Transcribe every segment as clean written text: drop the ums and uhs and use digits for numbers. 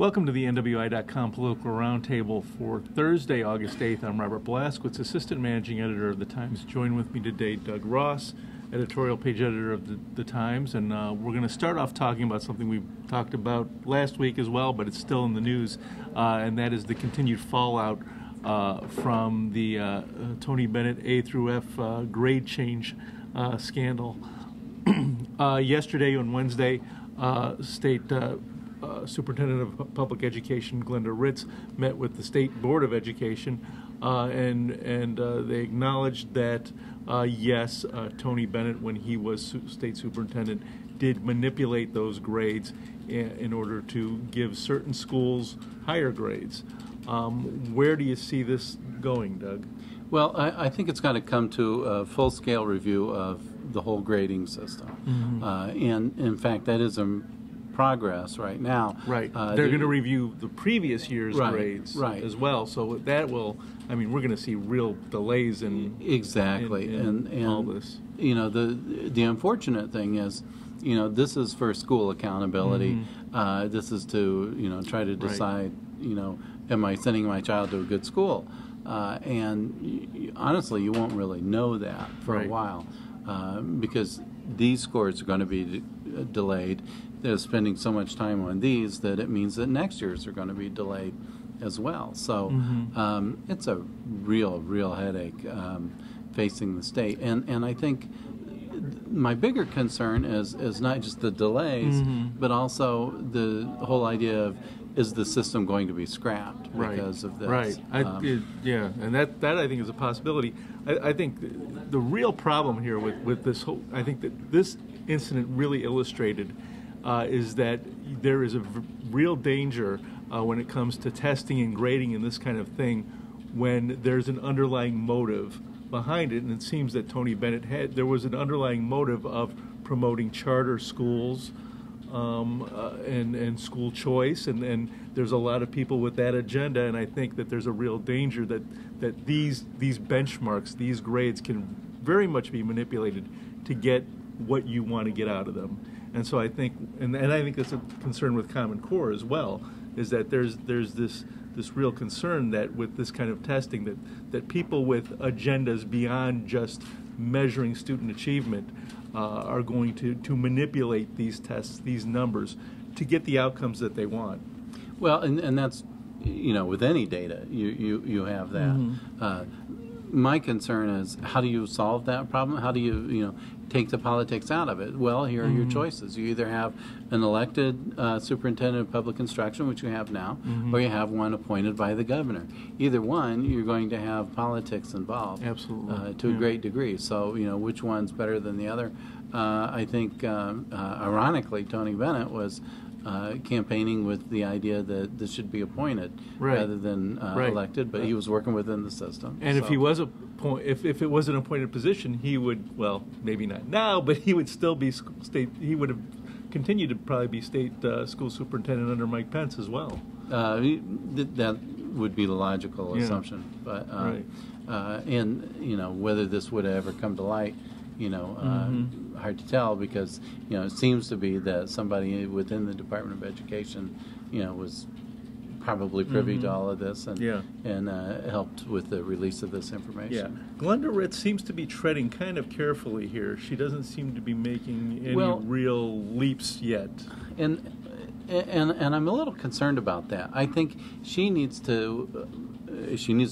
Welcome to the NWI.com Political Roundtable for Thursday, August 8th. I'm Robert Blaskowitz, Assistant Managing Editor of The Times. Join with me today Doug Ross, Editorial Page Editor of The Times, and we're going to start off talking about something we talked about last week as well, but it's still in the news, and that is the continued fallout from the Tony Bennett A through F grade change scandal. Yesterday, on Wednesday, State Superintendent of Public Education Glenda Ritz met with the State Board of Education, and they acknowledged that yes, Tony Bennett, when he was State Superintendent, did manipulate those grades in order to give certain schools higher grades. Where do you see this going, Doug? Well, I think it's got to come to a full-scale review of the whole grading system. Mm-hmm. And in fact, that is in progress right now. Right. They're going to review the previous year's grades as well. So that will, I mean, we're going to see real delays in in all this. You know, the unfortunate thing is, you know, this is for school accountability. Mm-hmm. This is to, you know, try to decide, you know, am I sending my child to a good school? And honestly, you won't really know that for a while because these scores are going to be delayed. They're spending so much time on these that it means that next year's are going to be delayed as well. So it's a real headache facing the state. And I think my bigger concern is not just the delays, but also the whole idea of, is the system going to be scrapped because of this? Right. Yeah, and that I think is a possibility. I think the real problem here with this whole, I think that this incident really illustrated is that there is a real danger when it comes to testing and grading and this kind of thing when there's an underlying motive behind it. And it seems that Tony Bennett there was an underlying motive of promoting charter schools and school choice, and there's a lot of people with that agenda, and I think that there's a real danger that these benchmarks, these grades, can very much be manipulated to get what you want to get out of them. And so I think, and I think that's a concern with Common Core as well, is that there's this real concern that with this kind of testing that people with agendas beyond just measuring student achievement are going to manipulate these tests, these numbers, to get the outcomes that they want. Well, and that's, you know, with any data, you have that. My concern is, how do you solve that problem? How do you take the politics out of it? Well, here are your choices. You either have an elected superintendent of public instruction, which you have now, or you have one appointed by the governor. Either one, you're going to have politics involved. Absolutely. To a great degree. So, you know, which one's better than the other? I think, ironically, Tony Bennett was campaigning with the idea that this should be appointed rather than elected, but he was working within the system. And if he was if it was an appointed position, he would, well, maybe not now, but he would still be state. He would have continued to probably be state school superintendent under Mike Pence as well. That would be the logical assumption, but and you know, whether this would ever come to light, you know, hard to tell, because, you know, it seems to be that somebody within the Department of Education, you know, was probably privy to all of this and helped with the release of this information. Yeah. Glenda Ritz seems to be treading kind of carefully here. She doesn't seem to be making any real leaps yet. And I'm a little concerned about that. I think she needs to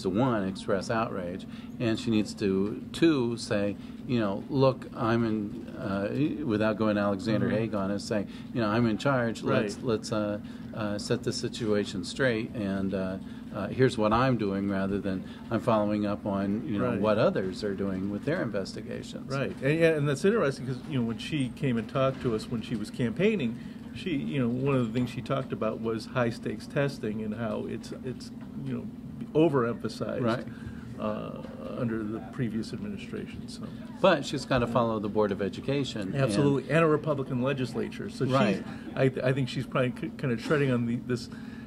one, express outrage, and she needs to two, say, you know, look, I'm in, without going Alexander Haig on us, saying, you know, I'm in charge. Let's set the situation straight, and here's what I'm doing, rather than I'm following up on, you know, what others are doing with their investigations. Right, and that's interesting because, you know, when she came and talked to us when she was campaigning, she, you know, one of the things she talked about was high stakes testing and how it's you know, overemphasized under the previous administration. So, but she's got to follow the Board of Education. Absolutely, and a Republican legislature. So I think she's probably kind of treading on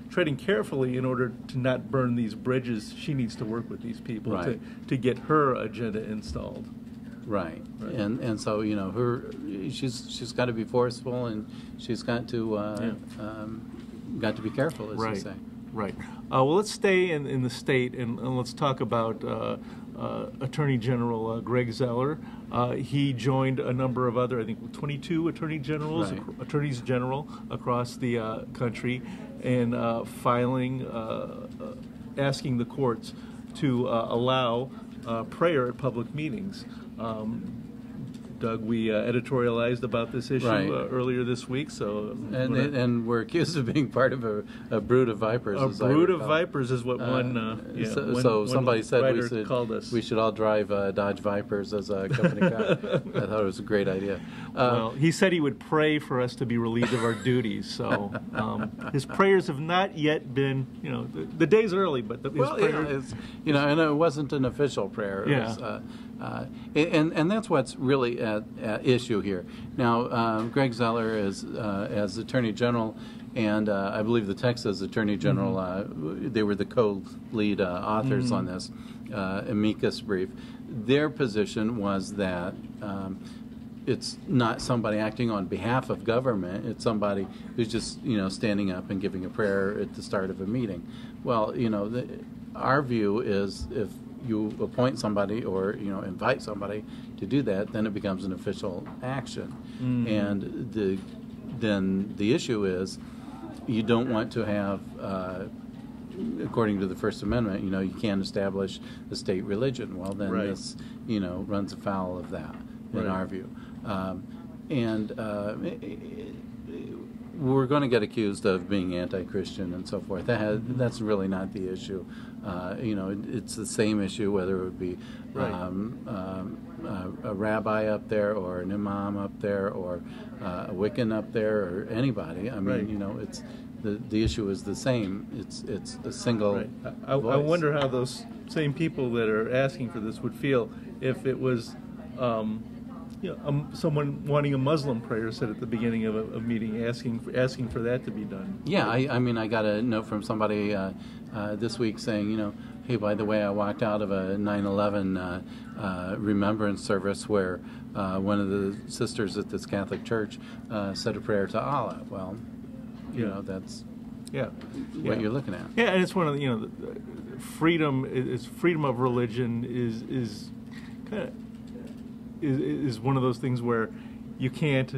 treading carefully in order to not burn these bridges. She needs to work with these people to get her agenda installed. Right. And so, you know, she's got to be forceful, and she's got to got to be careful, as you say. Right. Well, let's stay in the state and let's talk about Attorney General Greg Zoeller. He joined a number of other, I think, 22 attorneys general across the country, and filing, asking the courts to allow prayer at public meetings. Doug, we editorialized about this issue earlier this week. So, and we're accused of being part of a brood of vipers. A brood of vipers is what so somebody said we should all drive Dodge Vipers as a company car. I thought it was a great idea. Well, he said he would pray for us to be relieved of our duties. So his prayers have not yet been. The day's early, but and it wasn't an official prayer. It was, and that's what's really at issue here. Now, Greg Zoeller is as Attorney General, and I believe the Texas Attorney General, they were the co-lead authors on this amicus brief. Their position was that it's not somebody acting on behalf of government. It's somebody who's just standing up and giving a prayer at the start of a meeting. Well, our view is if you appoint somebody or invite somebody to do that, then it becomes an official action. And then the issue is you don't want to have, according to the First Amendment, you can't establish a state religion. Well, then this runs afoul of that in our view. We're going to get accused of being anti-Christian and so forth. That's really not the issue. It's the same issue whether it would be a rabbi up there or an imam up there or a Wiccan up there or anybody. I mean, it's the issue is the same. It's a single. Voice. I wonder how those same people that are asking for this would feel if it was. Someone wanting a Muslim prayer said at the beginning of a meeting, asking for that to be done. Yeah, I mean, I got a note from somebody this week saying, hey, by the way, I walked out of a 9/11 remembrance service where one of the sisters at this Catholic church said a prayer to Allah. Well, that's what you're looking at. Yeah, and it's one of the freedom of religion is kind of. Is one of those things where you can't,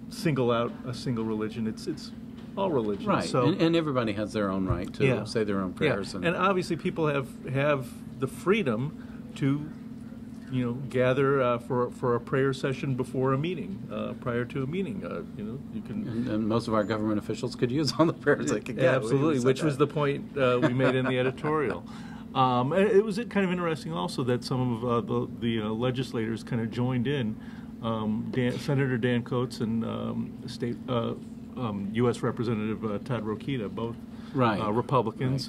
single out a single religion. It's all religions. Right, so, and everybody has their own right to say their own prayers. And obviously people have the freedom to, gather for a prayer session before a meeting, prior to a meeting. You can. And most of our government officials could use all the prayers they could get. Absolutely, which was the point we made in the editorial. It was kind of interesting also that some of the legislators kind of joined in. Senator Dan Coates and State U.S. Representative Todd Rokita, both Republicans,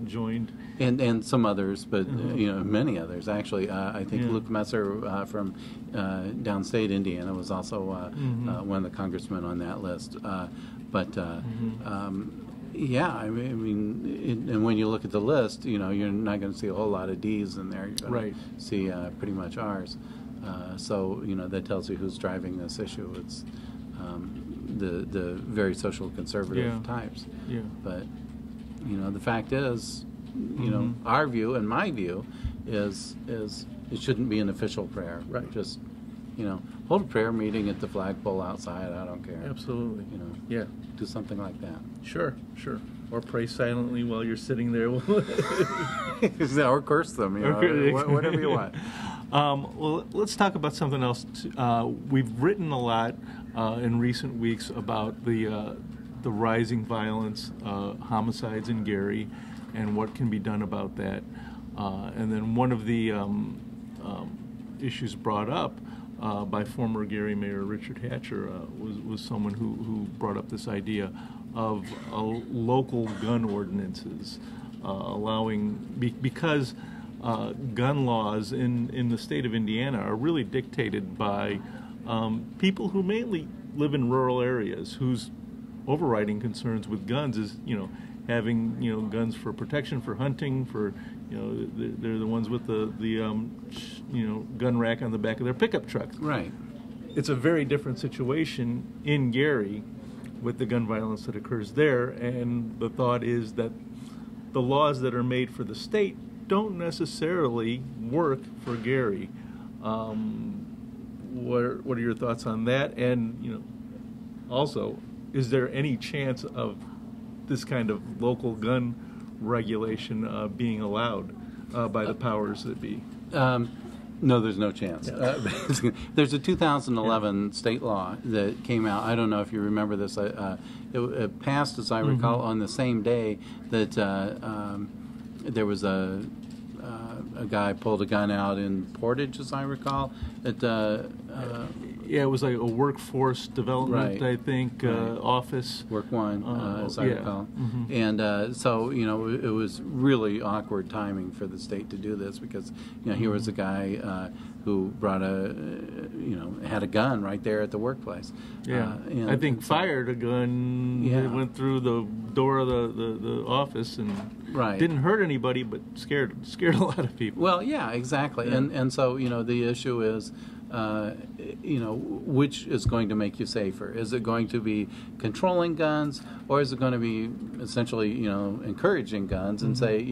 joined. And some others, but many others actually. I think Luke Messer from downstate Indiana was also one of the congressmen on that list. Yeah, I mean, and when you look at the list, you're not going to see a whole lot of D's in there. You're going to see pretty much R's. So that tells you who's driving this issue. It's the very social conservative types. Yeah. But the fact is, our view and my view is it shouldn't be an official prayer. Right. Just hold a prayer meeting at the flagpole outside. I don't care. Absolutely. Do something like that. Sure. Or pray silently while you're sitting there. Or curse them. Whatever you want. Well, let's talk about something else. We've written a lot in recent weeks about the rising violence, homicides in Gary, and what can be done about that. And then one of the issues brought up by former Gary Mayor Richard Hatcher was someone who brought up this idea of local gun ordinances, allowing because gun laws in the state of Indiana are really dictated by people who mainly live in rural areas, whose overriding concerns with guns is having guns for protection, for hunting, for they're the ones with the gun rack on the back of their pickup trucks. Right. It's a very different situation in Gary, with the gun violence that occurs there. And the thought is that the laws that are made for the state don't necessarily work for Gary. What are your thoughts on that? And also, is there any chance of this kind of local gun regulation being allowed by the powers that be? No, there's no chance. There's a 2011 state law that came out. I don't know if you remember this. It passed, as I recall, on the same day that there was a guy pulled a gun out in Portage, as I recall. Yeah, it was like a workforce development, right, I think, office. Work One, as I recall. And so, it was really awkward timing for the state to do this because, here was a guy who brought had a gun right there at the workplace. Yeah, I think fired a gun. Yeah. It went through the door of the office and didn't hurt anybody, but scared a lot of people. Well, yeah, exactly. Yeah. And so, the issue is, which is going to make you safer? Is it going to be controlling guns, or is it going to be essentially, encouraging guns and say,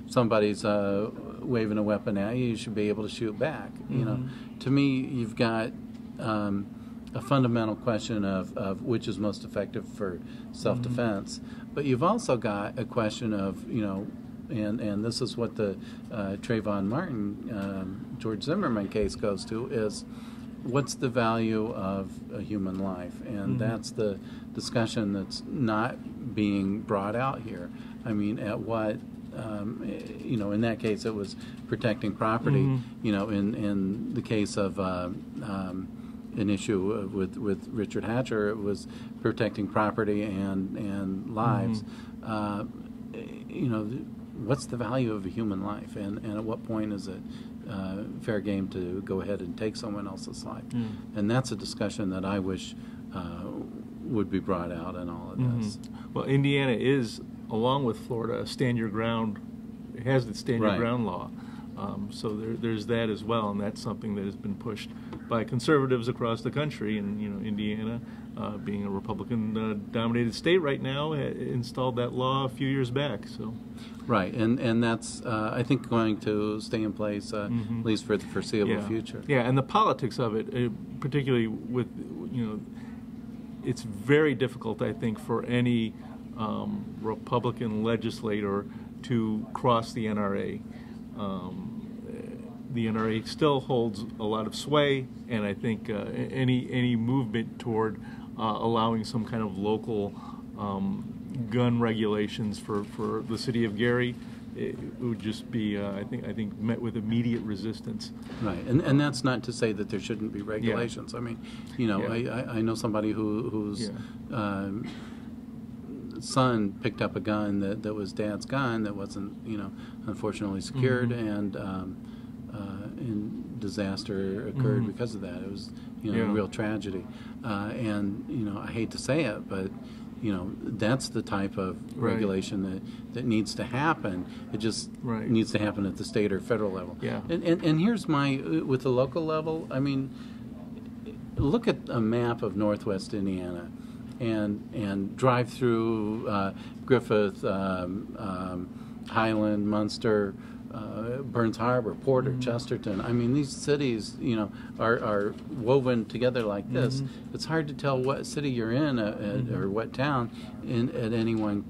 somebody's waving a weapon at you, you should be able to shoot back? To me, you've got a fundamental question of which is most effective for self-defense, but you've also got a question of, and this is what the Trayvon Martin, George Zimmerman case goes to, is what's the value of a human life? And that's the discussion that's not being brought out here. I mean, at what, in that case it was protecting property. In the case of an issue with Richard Hatcher, it was protecting property and lives. What's the value of a human life, and at what point is it fair game to go ahead and take someone else's life? And that's a discussion that I wish would be brought out in all of this. Well, Indiana is, along with Florida, stand your ground. It has the stand your ground law. So there's that as well, and that's something that has been pushed by conservatives across the country. And Indiana, being a Republican-dominated state right now, installed that law a few years back. So, right, and that's I think going to stay in place at least for the foreseeable future. Yeah, and the politics of it, particularly with it's very difficult, I think, for any Republican legislator to cross the NRA. The NRA still holds a lot of sway, and I think any movement toward allowing some kind of local gun regulations for the city of Gary, it would just be, I think, met with immediate resistance. Right, and that's not to say that there shouldn't be regulations. I mean, I know somebody whose son picked up a gun that was Dad's gun that wasn't, unfortunately secured, and disaster occurred because of that. It was, a real tragedy. And, I hate to say it, but, that's the type of regulation that needs to happen. It just needs to happen at the state or federal level. Yeah. And here's with the local level, I mean, look at a map of Northwest Indiana and drive through Griffith, Highland, Munster, Burns Harbor, Porter, Chesterton. I mean, these cities, are woven together like this. It's hard to tell what city you're in or what town at any one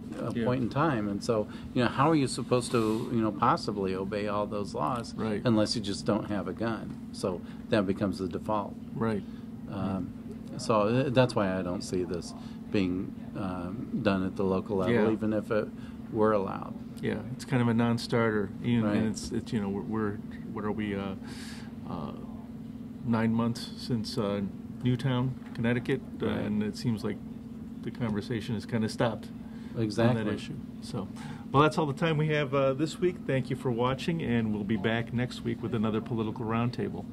point in time. And so, how are you supposed to, possibly obey all those laws unless you just don't have a gun? So that becomes the default. Right. So that's why I don't see this being done at the local level, even if it were allowed. Yeah, it's kind of a non-starter, and it's we're what are we 9 months since Newtown, Connecticut, and it seems like the conversation has kind of stopped on that issue. So, well, that's all the time we have this week. Thank you for watching, and we'll be back next week with another political roundtable.